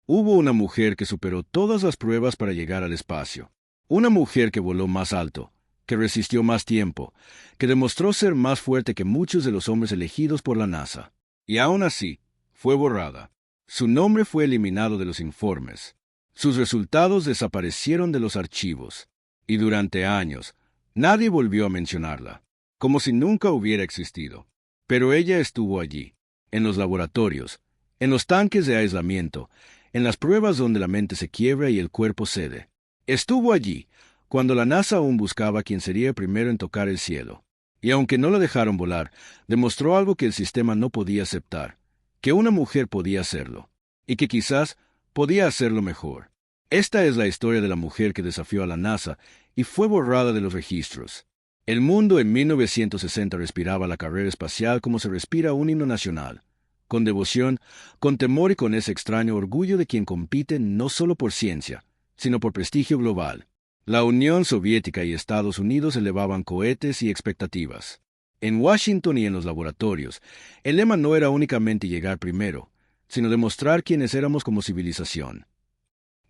Hubo una mujer que superó todas las pruebas para llegar al espacio. Una mujer que voló más alto, que resistió más tiempo, que demostró ser más fuerte que muchos de los hombres elegidos por la NASA. Y aún así, fue borrada. Su nombre fue eliminado de los informes. Sus resultados desaparecieron de los archivos. Y durante años, nadie volvió a mencionarla, como si nunca hubiera existido. Pero ella estuvo allí, en los laboratorios, en los tanques de aislamiento, en las pruebas donde la mente se quiebra y el cuerpo cede. Estuvo allí, cuando la NASA aún buscaba quién sería el primero en tocar el cielo. Y aunque no la dejaron volar, demostró algo que el sistema no podía aceptar, que una mujer podía hacerlo, y que quizás podía hacerlo mejor. Esta es la historia de la mujer que desafió a la NASA y fue borrada de los registros. El mundo en 1960 respiraba la carrera espacial como se respira un himno nacional, con devoción, con temor y con ese extraño orgullo de quien compite no solo por ciencia, sino por prestigio global. La Unión Soviética y Estados Unidos elevaban cohetes y expectativas. En Washington y en los laboratorios, el lema no era únicamente llegar primero, sino demostrar quiénes éramos como civilización.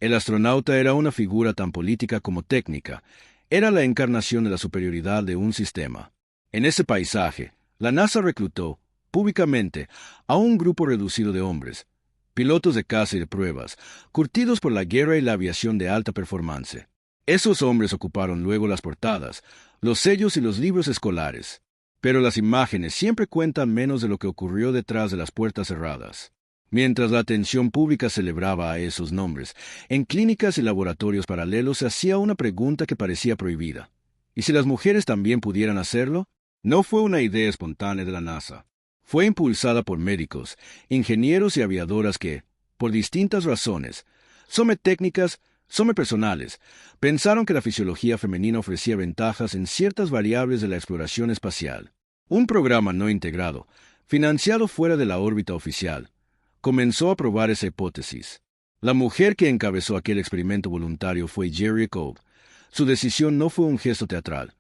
El astronauta era una figura tan política como técnica, era la encarnación de la superioridad de un sistema. En ese paisaje, la NASA reclutó, públicamente, a un grupo reducido de hombres, pilotos de caza y de pruebas, curtidos por la guerra y la aviación de alta performance. Esos hombres ocuparon luego las portadas, los sellos y los libros escolares. Pero las imágenes siempre cuentan menos de lo que ocurrió detrás de las puertas cerradas. Mientras la atención pública celebraba a esos nombres, en clínicas y laboratorios paralelos se hacía una pregunta que parecía prohibida. ¿Y si las mujeres también pudieran hacerlo? No fue una idea espontánea de la NASA. Fue impulsada por médicos, ingenieros y aviadoras que, por distintas razones, técnicas, personales, pensaron que la fisiología femenina ofrecía ventajas en ciertas variables de la exploración espacial. Un programa no integrado, financiado fuera de la órbita oficial, comenzó a probar esa hipótesis. La mujer que encabezó aquel experimento voluntario fue Jerry Cobb. Su decisión no fue un gesto teatral.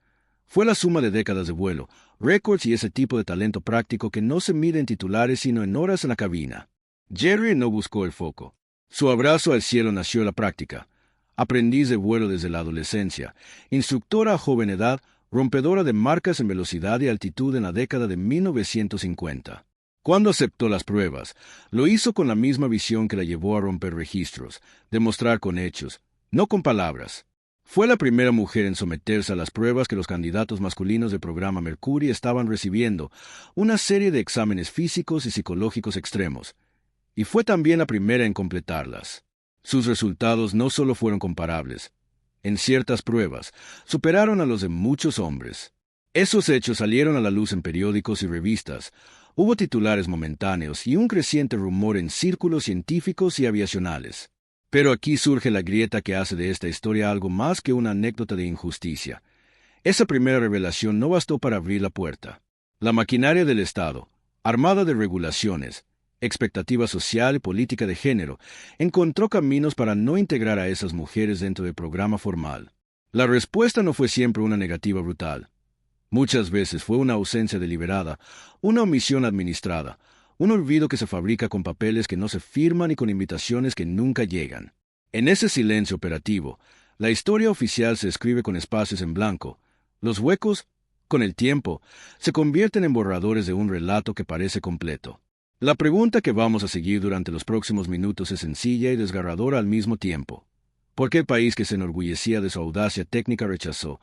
Fue la suma de décadas de vuelo, récords y ese tipo de talento práctico que no se mide en titulares sino en horas en la cabina. Jerry no buscó el foco. Su abrazo al cielo nació de la práctica. Aprendiz de vuelo desde la adolescencia, instructora a joven edad, rompedora de marcas en velocidad y altitud en la década de 1950. Cuando aceptó las pruebas, lo hizo con la misma visión que la llevó a romper registros, demostrar con hechos, no con palabras. Fue la primera mujer en someterse a las pruebas que los candidatos masculinos del programa Mercury estaban recibiendo, una serie de exámenes físicos y psicológicos extremos, y fue también la primera en completarlas. Sus resultados no solo fueron comparables. En ciertas pruebas, superaron a los de muchos hombres. Esos hechos salieron a la luz en periódicos y revistas. Hubo titulares momentáneos y un creciente rumor en círculos científicos y aviacionales. Pero aquí surge la grieta que hace de esta historia algo más que una anécdota de injusticia. Esa primera revelación no bastó para abrir la puerta. La maquinaria del Estado, armada de regulaciones, expectativa social y política de género, encontró caminos para no integrar a esas mujeres dentro del programa formal. La respuesta no fue siempre una negativa brutal. Muchas veces fue una ausencia deliberada, una omisión administrada, un olvido que se fabrica con papeles que no se firman y con invitaciones que nunca llegan. En ese silencio operativo, la historia oficial se escribe con espacios en blanco. Los huecos, con el tiempo, se convierten en borradores de un relato que parece completo. La pregunta que vamos a seguir durante los próximos minutos es sencilla y desgarradora al mismo tiempo. ¿Por qué el país que se enorgullecía de su audacia técnica rechazó,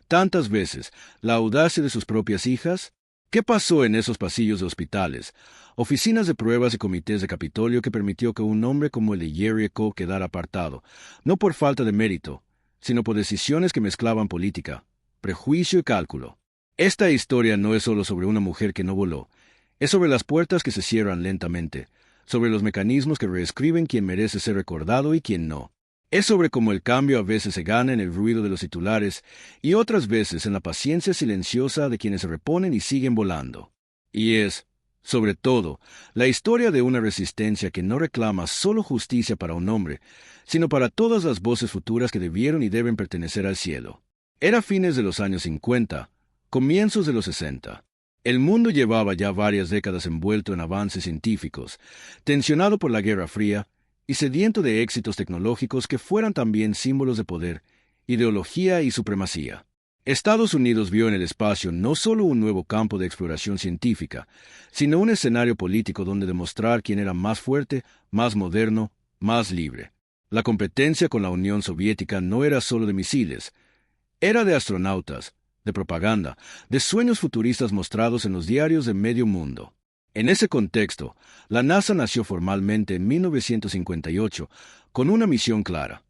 tantas veces, la audacia de sus propias hijas? ¿Qué pasó en esos pasillos de hospitales, oficinas de pruebas y comités de Capitolio que permitió que un hombre como el de Jerry Cobb quedara apartado, no por falta de mérito, sino por decisiones que mezclaban política, prejuicio y cálculo? Esta historia no es solo sobre una mujer que no voló, es sobre las puertas que se cierran lentamente, sobre los mecanismos que reescriben quién merece ser recordado y quién no. Es sobre cómo el cambio a veces se gana en el ruido de los titulares y otras veces en la paciencia silenciosa de quienes se reponen y siguen volando. Y es, sobre todo, la historia de una resistencia que no reclama solo justicia para un hombre, sino para todas las voces futuras que debieron y deben pertenecer al cielo. Era fines de los años 50, comienzos de los 60. El mundo llevaba ya varias décadas envuelto en avances científicos, tensionado por la Guerra Fría, y sediento de éxitos tecnológicos que fueran también símbolos de poder, ideología y supremacía. Estados Unidos vio en el espacio no solo un nuevo campo de exploración científica, sino un escenario político donde demostrar quién era más fuerte, más moderno, más libre. La competencia con la Unión Soviética no era solo de misiles, era de astronautas, de propaganda, de sueños futuristas mostrados en los diarios de medio mundo. En ese contexto, la NASA nació formalmente en 1958 con una misión clara: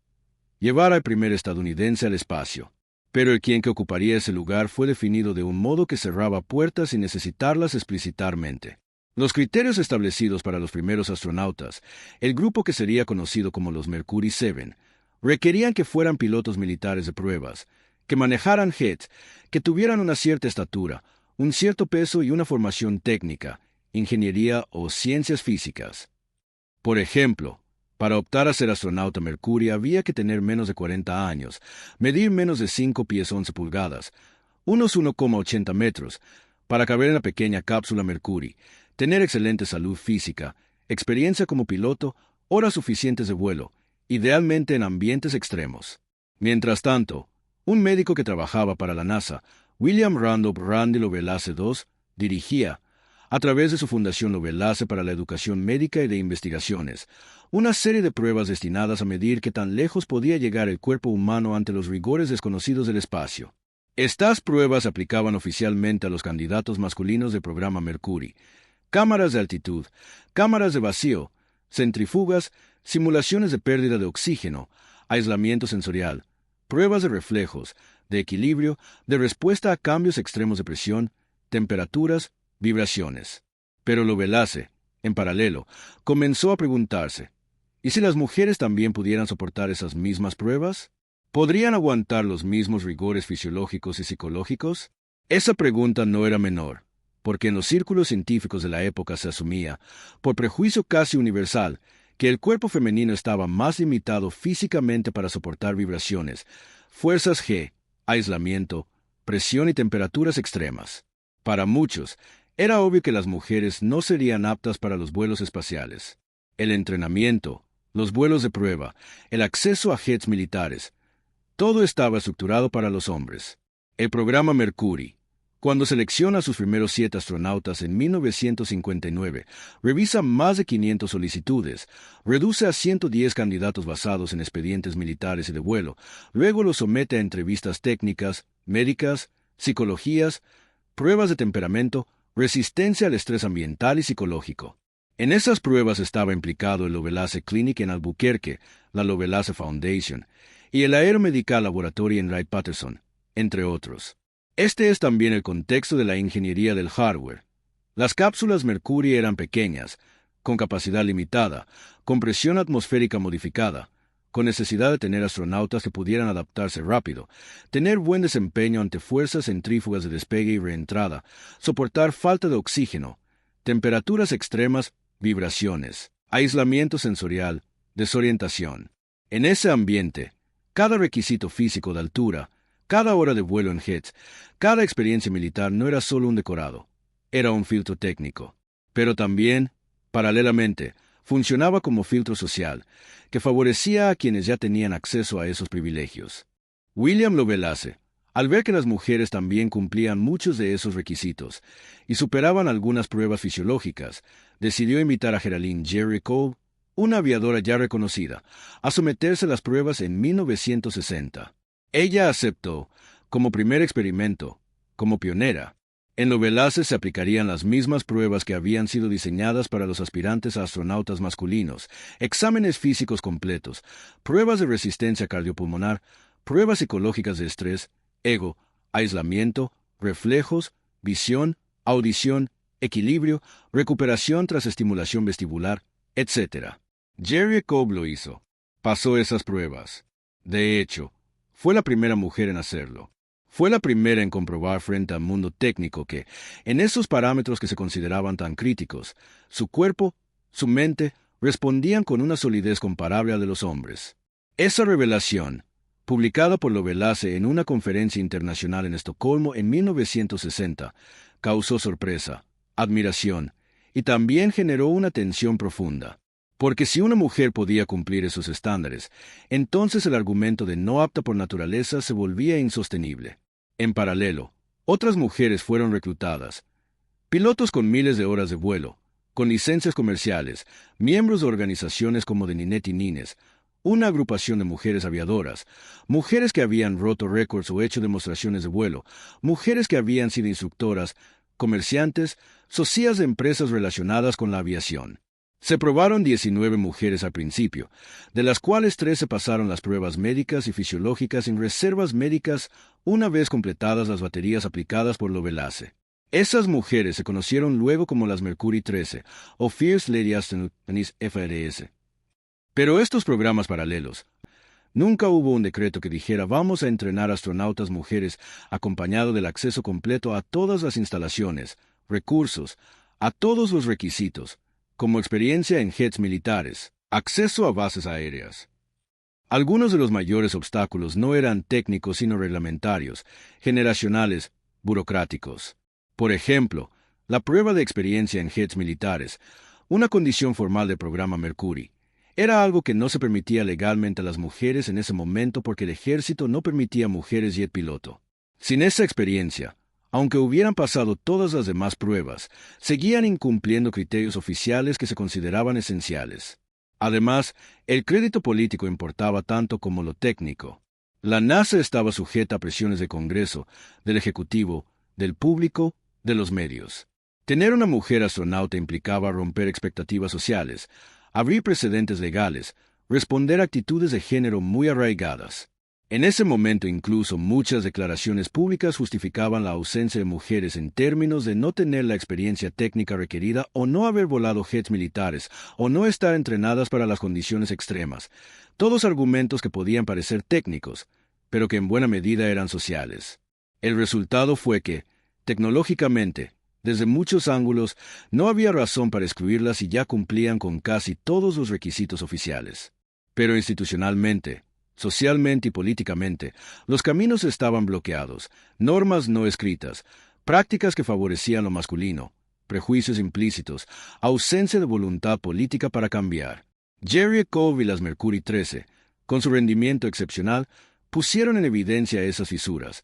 llevar al primer estadounidense al espacio. Pero el quien que ocuparía ese lugar fue definido de un modo que cerraba puertas sin necesitarlas explicitarmente. Los criterios establecidos para los primeros astronautas, el grupo que sería conocido como los Mercury 7, requerían que fueran pilotos militares de pruebas, que manejaran jets, que tuvieran una cierta estatura, un cierto peso y una formación técnica, ingeniería o ciencias físicas. Por ejemplo, para optar a ser astronauta Mercury había que tener menos de 40 años, medir menos de 5 pies 11 pulgadas, unos 1,80 metros, para caber en la pequeña cápsula Mercury, tener excelente salud física, experiencia como piloto, horas suficientes de vuelo, idealmente en ambientes extremos. Mientras tanto, un médico que trabajaba para la NASA, William Randolph Randy Lovelace II, dirigía, a través de su Fundación Lovelace para la Educación Médica y de Investigaciones, una serie de pruebas destinadas a medir qué tan lejos podía llegar el cuerpo humano ante los rigores desconocidos del espacio. Estas pruebas aplicaban oficialmente a los candidatos masculinos del programa Mercury: cámaras de altitud, cámaras de vacío, centrífugas, simulaciones de pérdida de oxígeno, aislamiento sensorial, pruebas de reflejos, de equilibrio, de respuesta a cambios extremos de presión, temperaturas, vibraciones. Pero Lovelace, en paralelo, comenzó a preguntarse: ¿y si las mujeres también pudieran soportar esas mismas pruebas? ¿Podrían aguantar los mismos rigores fisiológicos y psicológicos? Esa pregunta no era menor, porque en los círculos científicos de la época se asumía, por prejuicio casi universal, que el cuerpo femenino estaba más limitado físicamente para soportar vibraciones, fuerzas G, aislamiento, presión y temperaturas extremas. Para muchos, era obvio que las mujeres no serían aptas para los vuelos espaciales. El entrenamiento, los vuelos de prueba, el acceso a jets militares, todo estaba estructurado para los hombres. El programa Mercury, cuando selecciona a sus primeros 7 astronautas en 1959, revisa más de 500 solicitudes, reduce a 110 candidatos basados en expedientes militares y de vuelo, luego los somete a entrevistas técnicas, médicas, psicologías, pruebas de temperamento, resistencia al estrés ambiental y psicológico. En esas pruebas estaba implicado el Lovelace Clinic en Albuquerque, la Lovelace Foundation, y el Aeromedical Laboratory en Wright-Patterson, entre otros. Este es también el contexto de la ingeniería del hardware. Las cápsulas Mercury eran pequeñas, con capacidad limitada, con presión atmosférica modificada, con necesidad de tener astronautas que pudieran adaptarse rápido, tener buen desempeño ante fuerzas centrífugas de despegue y reentrada, soportar falta de oxígeno, temperaturas extremas, vibraciones, aislamiento sensorial, desorientación. En ese ambiente, cada requisito físico de altura, cada hora de vuelo en jets, cada experiencia militar no era solo un decorado, era un filtro técnico. Pero también, paralelamente, funcionaba como filtro social, que favorecía a quienes ya tenían acceso a esos privilegios. William Lovelace, al ver que las mujeres también cumplían muchos de esos requisitos y superaban algunas pruebas fisiológicas, decidió invitar a Geraldine Jerry Cole, una aviadora ya reconocida, a someterse a las pruebas en 1960. Ella aceptó, como primer experimento, como pionera. En Lovelace se aplicarían las mismas pruebas que habían sido diseñadas para los aspirantes a astronautas masculinos: exámenes físicos completos, pruebas de resistencia cardiopulmonar, pruebas psicológicas de estrés, ego, aislamiento, reflejos, visión, audición, equilibrio, recuperación tras estimulación vestibular, etc. Jerry Cobb lo hizo. Pasó esas pruebas. De hecho, fue la primera mujer en hacerlo. Fue la primera en comprobar frente al mundo técnico que, en esos parámetros que se consideraban tan críticos, su cuerpo, su mente, respondían con una solidez comparable a la de los hombres. Esa revelación, publicada por Lovelace en una conferencia internacional en Estocolmo en 1960, causó sorpresa, admiración, y también generó una tensión profunda. Porque si una mujer podía cumplir esos estándares, entonces el argumento de no apta por naturaleza se volvía insostenible. En paralelo, otras mujeres fueron reclutadas. Pilotos con miles de horas de vuelo, con licencias comerciales, miembros de organizaciones como de Ninette y Nines, una agrupación de mujeres aviadoras, mujeres que habían roto récords o hecho demostraciones de vuelo, mujeres que habían sido instructoras, comerciantes, socias de empresas relacionadas con la aviación. Se probaron 19 mujeres al principio, de las cuales 13 pasaron las pruebas médicas y fisiológicas en reservas médicas una vez completadas las baterías aplicadas por Lovelace. Esas mujeres se conocieron luego como las Mercury 13 o First Lady Astronauts FRS. Pero estos programas paralelos, nunca hubo un decreto que dijera vamos a entrenar astronautas mujeres acompañado del acceso completo a todas las instalaciones, recursos, a todos los requisitos, como experiencia en jets militares, acceso a bases aéreas. Algunos de los mayores obstáculos no eran técnicos sino reglamentarios, generacionales, burocráticos. Por ejemplo, la prueba de experiencia en jets militares, una condición formal del programa Mercury, era algo que no se permitía legalmente a las mujeres en ese momento porque el ejército no permitía mujeres jet piloto. Sin esa experiencia, aunque hubieran pasado todas las demás pruebas, seguían incumpliendo criterios oficiales que se consideraban esenciales. Además, el crédito político importaba tanto como lo técnico. La NASA estaba sujeta a presiones del Congreso, del Ejecutivo, del público, de los medios. Tener una mujer astronauta implicaba romper expectativas sociales, abrir precedentes legales, responder a actitudes de género muy arraigadas. En ese momento incluso muchas declaraciones públicas justificaban la ausencia de mujeres en términos de no tener la experiencia técnica requerida o no haber volado jets militares o no estar entrenadas para las condiciones extremas, todos argumentos que podían parecer técnicos, pero que en buena medida eran sociales. El resultado fue que, tecnológicamente, desde muchos ángulos, no había razón para excluirlas y ya cumplían con casi todos los requisitos oficiales. Pero institucionalmente, socialmente y políticamente, los caminos estaban bloqueados, normas no escritas, prácticas que favorecían lo masculino, prejuicios implícitos, ausencia de voluntad política para cambiar. Jerry Cove y las Mercury 13, con su rendimiento excepcional, pusieron en evidencia esas fisuras.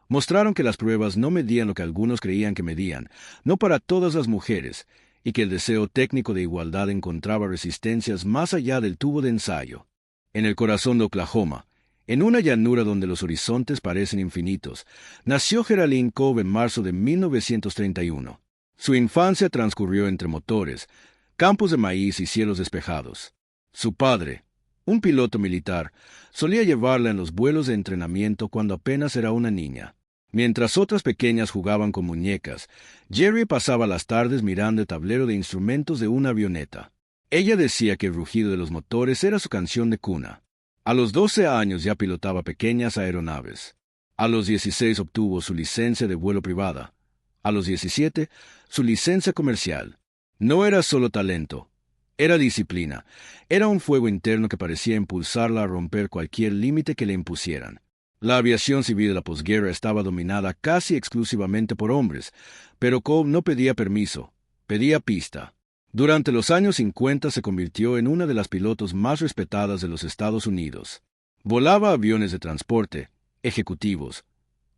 Mostraron que las pruebas no medían lo que algunos creían que medían, no para todas las mujeres, y que el deseo técnico de igualdad encontraba resistencias más allá del tubo de ensayo. En el corazón de Oklahoma, en una llanura donde los horizontes parecen infinitos, nació Geraldine Cove en marzo de 1931. Su infancia transcurrió entre motores, campos de maíz y cielos despejados. Su padre, un piloto militar, solía llevarla en los vuelos de entrenamiento cuando apenas era una niña. Mientras otras pequeñas jugaban con muñecas, Jerry pasaba las tardes mirando el tablero de instrumentos de una avioneta. Ella decía que el rugido de los motores era su canción de cuna. A los 12 años ya pilotaba pequeñas aeronaves. A los 16 obtuvo su licencia de vuelo privada. A los 17, su licencia comercial. No era solo talento. Era disciplina. Era un fuego interno que parecía impulsarla a romper cualquier límite que le impusieran. La aviación civil de la posguerra estaba dominada casi exclusivamente por hombres, pero Cove no pedía permiso, pedía pista. Durante los años 50 se convirtió en una de las pilotos más respetadas de los Estados Unidos. Volaba aviones de transporte, ejecutivos,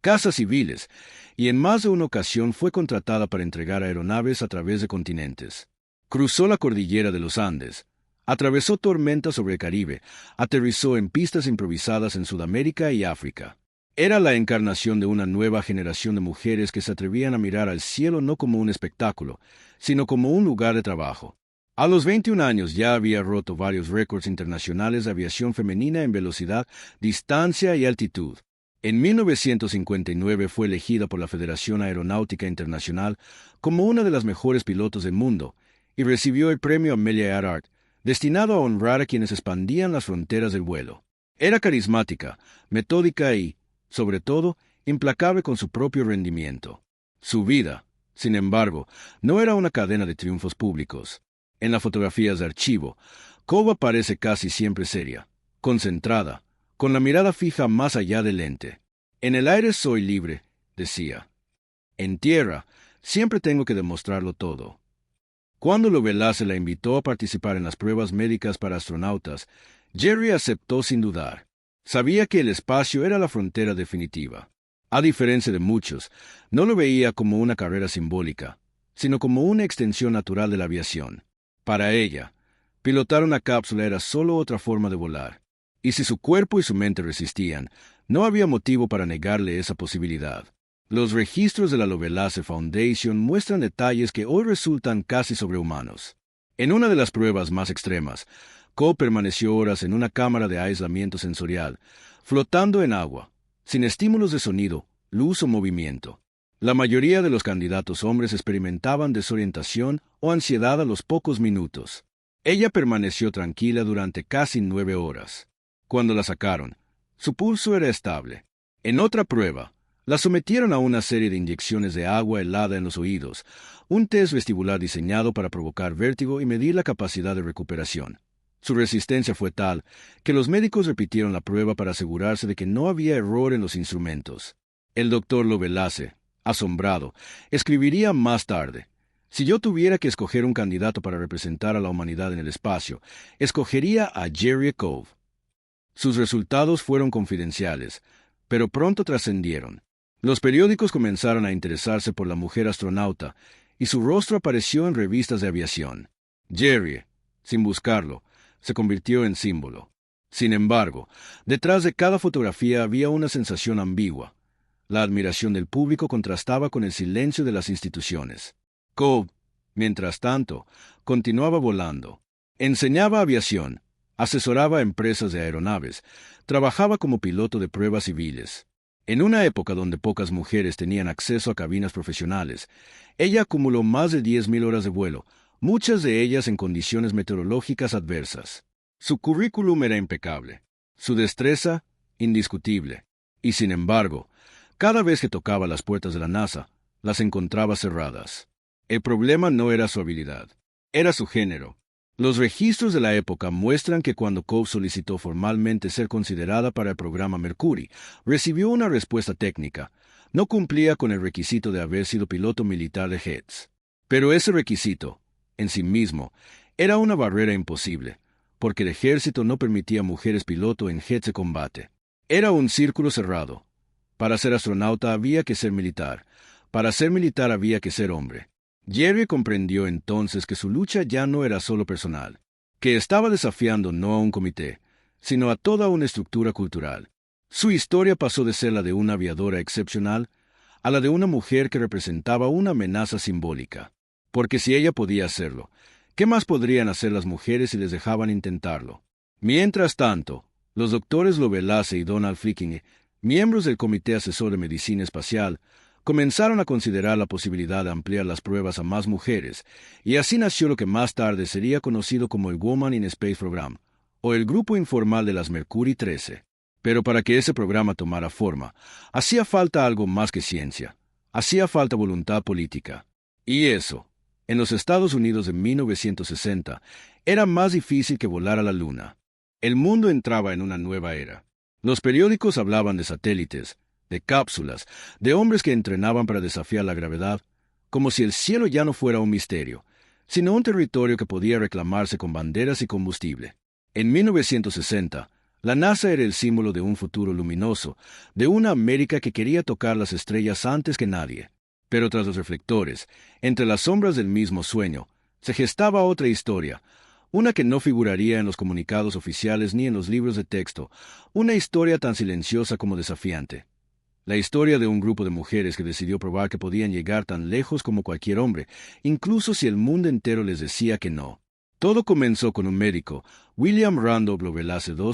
cazas civiles, y en más de una ocasión fue contratada para entregar aeronaves a través de continentes. Cruzó la cordillera de los Andes, atravesó tormentas sobre el Caribe, aterrizó en pistas improvisadas en Sudamérica y África. Era la encarnación de una nueva generación de mujeres que se atrevían a mirar al cielo no como un espectáculo, sino como un lugar de trabajo. A los 21 años ya había roto varios récords internacionales de aviación femenina en velocidad, distancia y altitud. En 1959 fue elegida por la Federación Aeronáutica Internacional como una de las mejores pilotos del mundo y recibió el premio Amelia Earhart, destinado a honrar a quienes expandían las fronteras del vuelo. Era carismática, metódica y, sobre todo, implacable con su propio rendimiento. Su vida, sin embargo, no era una cadena de triunfos públicos. En las fotografías de archivo, Cove aparece casi siempre seria, concentrada, con la mirada fija más allá del lente. En el aire soy libre, decía. En tierra, siempre tengo que demostrarlo todo. Cuando Lovelace la invitó a participar en las pruebas médicas para astronautas, Jerry aceptó sin dudar. Sabía que el espacio era la frontera definitiva. A diferencia de muchos, no lo veía como una carrera simbólica, sino como una extensión natural de la aviación. Para ella, pilotar una cápsula era solo otra forma de volar. Y si su cuerpo y su mente resistían, no había motivo para negarle esa posibilidad. Los registros de la Lovelace Foundation muestran detalles que hoy resultan casi sobrehumanos. En una de las pruebas más extremas, Coe permaneció horas en una cámara de aislamiento sensorial, flotando en agua, sin estímulos de sonido, luz o movimiento. La mayoría de los candidatos hombres experimentaban desorientación o ansiedad a los pocos minutos. Ella permaneció tranquila durante casi 9 horas. Cuando la sacaron, su pulso era estable. En otra prueba, la sometieron a una serie de inyecciones de agua helada en los oídos, un test vestibular diseñado para provocar vértigo y medir la capacidad de recuperación. Su resistencia fue tal que los médicos repitieron la prueba para asegurarse de que no había error en los instrumentos. El doctor Lovelace, asombrado, escribiría más tarde: «Si yo tuviera que escoger un candidato para representar a la humanidad en el espacio, escogería a Jerry Coe». Sus resultados fueron confidenciales, pero pronto trascendieron. Los periódicos comenzaron a interesarse por la mujer astronauta, y su rostro apareció en revistas de aviación. Jerry, sin buscarlo, se convirtió en símbolo. Sin embargo, detrás de cada fotografía había una sensación ambigua. La admiración del público contrastaba con el silencio de las instituciones. Coe, mientras tanto, continuaba volando. Enseñaba aviación, asesoraba a empresas de aeronaves, trabajaba como piloto de pruebas civiles. En una época donde pocas mujeres tenían acceso a cabinas profesionales, ella acumuló más de 10.000 horas de vuelo, muchas de ellas en condiciones meteorológicas adversas. Su currículum era impecable, su destreza indiscutible, y sin embargo, cada vez que tocaba las puertas de la NASA, las encontraba cerradas. El problema no era su habilidad, era su género. Los registros de la época muestran que cuando Coe solicitó formalmente ser considerada para el programa Mercury, recibió una respuesta técnica. No cumplía con el requisito de haber sido piloto militar de jets. Pero ese requisito, en sí mismo, era una barrera imposible, porque el ejército no permitía mujeres piloto en jets de combate. Era un círculo cerrado. Para ser astronauta había que ser militar. Para ser militar había que ser hombre. Jerry comprendió entonces que su lucha ya no era solo personal, que estaba desafiando no a un comité, sino a toda una estructura cultural. Su historia pasó de ser la de una aviadora excepcional a la de una mujer que representaba una amenaza simbólica. Porque si ella podía hacerlo, ¿qué más podrían hacer las mujeres si les dejaban intentarlo? Mientras tanto, los doctores Lovelace y Donald Flicking, miembros del Comité Asesor de Medicina Espacial, comenzaron a considerar la posibilidad de ampliar las pruebas a más mujeres, y así nació lo que más tarde sería conocido como el Woman in Space Program, o el grupo informal de las Mercury 13. Pero para que ese programa tomara forma, hacía falta algo más que ciencia. Hacía falta voluntad política. Y eso, en los Estados Unidos de 1960, era más difícil que volar a la Luna. El mundo entraba en una nueva era. Los periódicos hablaban de satélites, de cápsulas, de hombres que entrenaban para desafiar la gravedad, como si el cielo ya no fuera un misterio, sino un territorio que podía reclamarse con banderas y combustible. En 1960, la NASA era el símbolo de un futuro luminoso, de una América que quería tocar las estrellas antes que nadie. Pero tras los reflectores, entre las sombras del mismo sueño, se gestaba otra historia, una que no figuraría en los comunicados oficiales ni en los libros de texto, una historia tan silenciosa como desafiante. La historia de un grupo de mujeres que decidió probar que podían llegar tan lejos como cualquier hombre, incluso si el mundo entero les decía que no. Todo comenzó con un médico, William Randolph Lovelace II,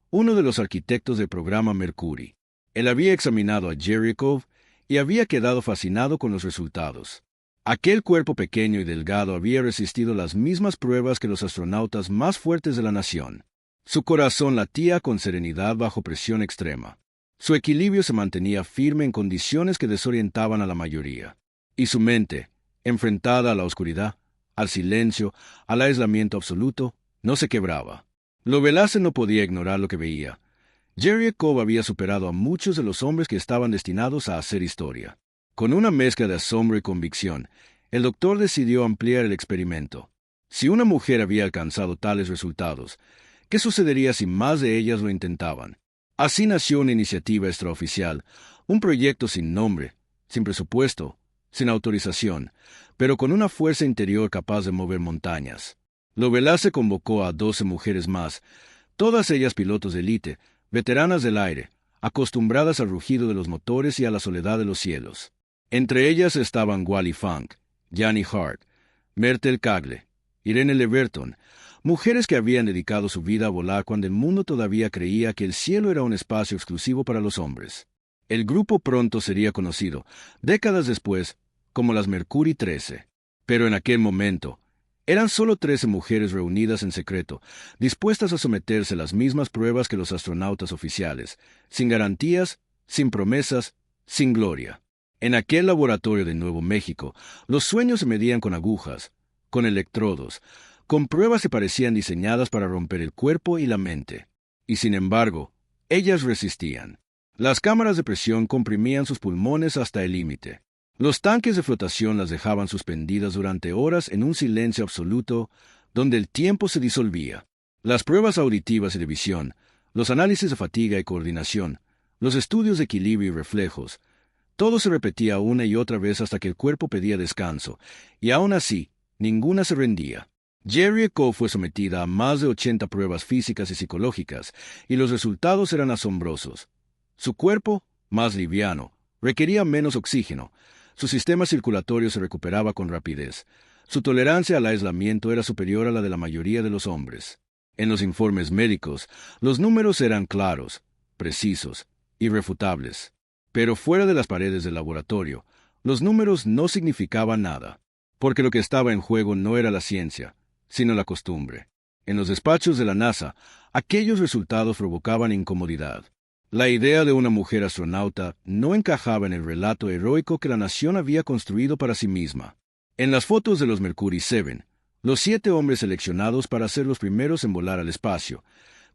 uno de los arquitectos del programa Mercury. Él había examinado a Jerry Coe y había quedado fascinado con los resultados. Aquel cuerpo pequeño y delgado había resistido las mismas pruebas que los astronautas más fuertes de la nación. Su corazón latía con serenidad bajo presión extrema. Su equilibrio se mantenía firme en condiciones que desorientaban a la mayoría. Y su mente, enfrentada a la oscuridad, al silencio, al aislamiento absoluto, no se quebraba. Lovelace no podía ignorar lo que veía. Jerry Coe había superado a muchos de los hombres que estaban destinados a hacer historia. Con una mezcla de asombro y convicción, el doctor decidió ampliar el experimento. Si una mujer había alcanzado tales resultados, ¿qué sucedería si más de ellas lo intentaban? Así nació una iniciativa extraoficial, un proyecto sin nombre, sin presupuesto, sin autorización, pero con una fuerza interior capaz de mover montañas. Lovelace convocó a 12 mujeres más, todas ellas pilotos de élite, veteranas del aire, acostumbradas al rugido de los motores y a la soledad de los cielos. Entre ellas estaban Wally Funk, Janie Hart, Myrtle Cagle, Irene Leverton, mujeres que habían dedicado su vida a volar cuando el mundo todavía creía que el cielo era un espacio exclusivo para los hombres. El grupo pronto sería conocido, décadas después, como las Mercury 13. Pero en aquel momento, eran solo 13 mujeres reunidas en secreto, dispuestas a someterse a las mismas pruebas que los astronautas oficiales, sin garantías, sin promesas, sin gloria. En aquel laboratorio de Nuevo México, los sueños se medían con agujas, con electrodos, con pruebas que parecían diseñadas para romper el cuerpo y la mente. Y sin embargo, ellas resistían. Las cámaras de presión comprimían sus pulmones hasta el límite. Los tanques de flotación las dejaban suspendidas durante horas en un silencio absoluto, donde el tiempo se disolvía. Las pruebas auditivas y de visión, los análisis de fatiga y coordinación, los estudios de equilibrio y reflejos, todo se repetía una y otra vez hasta que el cuerpo pedía descanso, y aún así, ninguna se rendía. Jerry Cole fue sometida a más de 80 pruebas físicas y psicológicas, y los resultados eran asombrosos. Su cuerpo, más liviano, requería menos oxígeno, su sistema circulatorio se recuperaba con rapidez, su tolerancia al aislamiento era superior a la de la mayoría de los hombres. En los informes médicos, los números eran claros, precisos, irrefutables. Pero fuera de las paredes del laboratorio, los números no significaban nada, porque lo que estaba en juego no era la ciencia, sino la costumbre. En los despachos de la NASA, aquellos resultados provocaban incomodidad. La idea de una mujer astronauta no encajaba en el relato heroico que la nación había construido para sí misma. En las fotos de los Mercury 7, los 7 hombres seleccionados para ser los primeros en volar al espacio,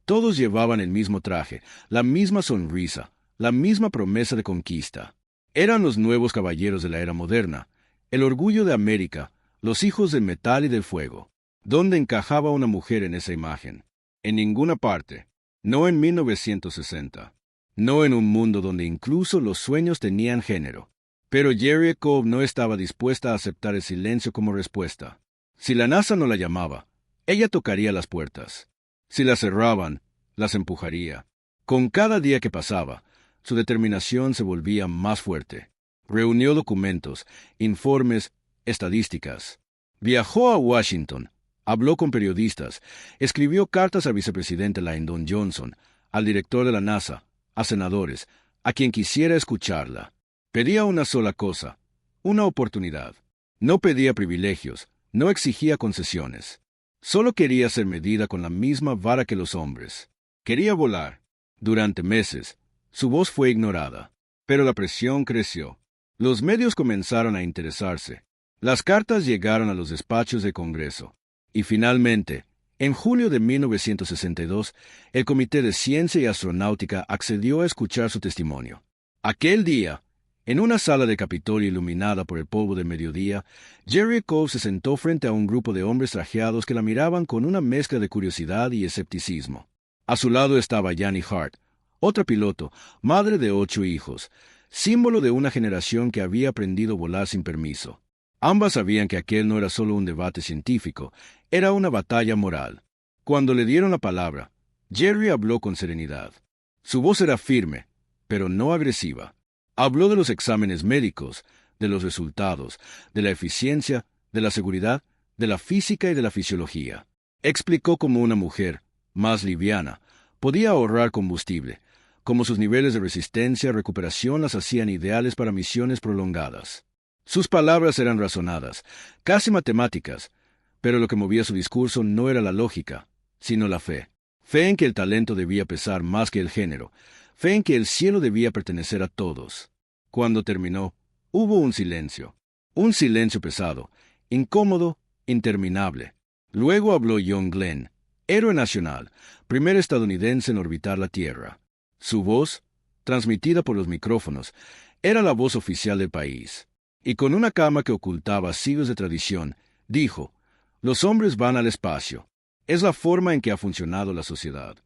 todos llevaban el mismo traje, la misma sonrisa, la misma promesa de conquista. Eran los nuevos caballeros de la era moderna, el orgullo de América, los hijos del metal y del fuego. ¿Dónde encajaba una mujer en esa imagen? En ninguna parte. No en 1960. No en un mundo donde incluso los sueños tenían género. Pero Jerry Cole no estaba dispuesta a aceptar el silencio como respuesta. Si la NASA no la llamaba, ella tocaría las puertas. Si las cerraban, las empujaría. Con cada día que pasaba, su determinación se volvía más fuerte. Reunió documentos, informes, estadísticas. Viajó a Washington, habló con periodistas, escribió cartas al vicepresidente Lyndon Johnson, al director de la NASA, a senadores, a quien quisiera escucharla. Pedía una sola cosa, una oportunidad. No pedía privilegios, no exigía concesiones. Solo quería ser medida con la misma vara que los hombres. Quería volar. Durante meses, su voz fue ignorada. Pero la presión creció. Los medios comenzaron a interesarse. Las cartas llegaron a los despachos del Congreso. Y finalmente, en julio de 1962, el Comité de Ciencia y Astronáutica accedió a escuchar su testimonio. Aquel día, en una sala de Capitolio iluminada por el polvo del mediodía, Jerry Cole se sentó frente a un grupo de hombres trajeados que la miraban con una mezcla de curiosidad y escepticismo. A su lado estaba Janie Hart, otra piloto, madre de 8 hijos, símbolo de una generación que había aprendido a volar sin permiso. Ambas sabían que aquel no era solo un debate científico, era una batalla moral. Cuando le dieron la palabra, Jerry habló con serenidad. Su voz era firme, pero no agresiva. Habló de los exámenes médicos, de los resultados, de la eficiencia, de la seguridad, de la física y de la fisiología. Explicó cómo una mujer, más liviana, podía ahorrar combustible, cómo sus niveles de resistencia y recuperación las hacían ideales para misiones prolongadas. Sus palabras eran razonadas, casi matemáticas, pero lo que movía su discurso no era la lógica, sino la fe. Fe en que el talento debía pesar más que el género, fe en que el cielo debía pertenecer a todos. Cuando terminó, hubo un silencio pesado, incómodo, interminable. Luego habló John Glenn, héroe nacional, primer estadounidense en orbitar la Tierra. Su voz, transmitida por los micrófonos, era la voz oficial del país. y con una cama que ocultaba siglos de tradición, dijo, «Los hombres van al espacio. Es la forma en que ha funcionado la sociedad».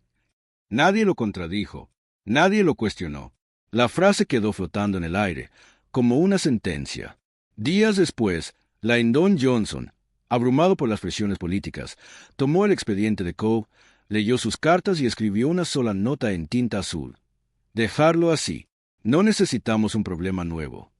Nadie lo contradijo, nadie lo cuestionó. La frase quedó flotando en el aire, como una sentencia. Días después, Lyndon Johnson, abrumado por las presiones políticas, tomó el expediente de Coe, leyó sus cartas y escribió una sola nota en tinta azul. «Dejarlo así. No necesitamos un problema nuevo».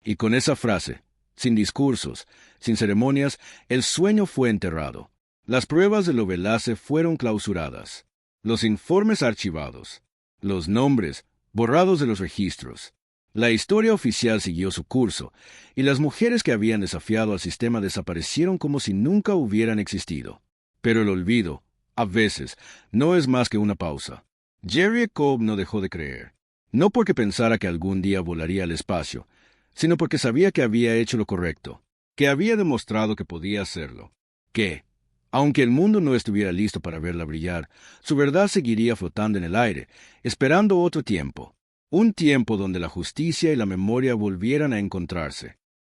Y con esa frase, sin discursos, sin ceremonias, el sueño fue enterrado. Las pruebas de Lovelace fueron clausuradas, los informes archivados, los nombres borrados de los registros. La historia oficial siguió su curso, y las mujeres que habían desafiado al sistema desaparecieron como si nunca hubieran existido. Pero el olvido, a veces, no es más que una pausa. Jerry Cobb no dejó de creer, no porque pensara que algún día volaría al espacio, sino porque sabía que había hecho lo correcto, que había demostrado que podía hacerlo, que, aunque el mundo no estuviera listo para verla brillar, su verdad seguiría flotando en el aire, esperando otro tiempo, un tiempo donde la justicia y la memoria volvieran a encontrarse.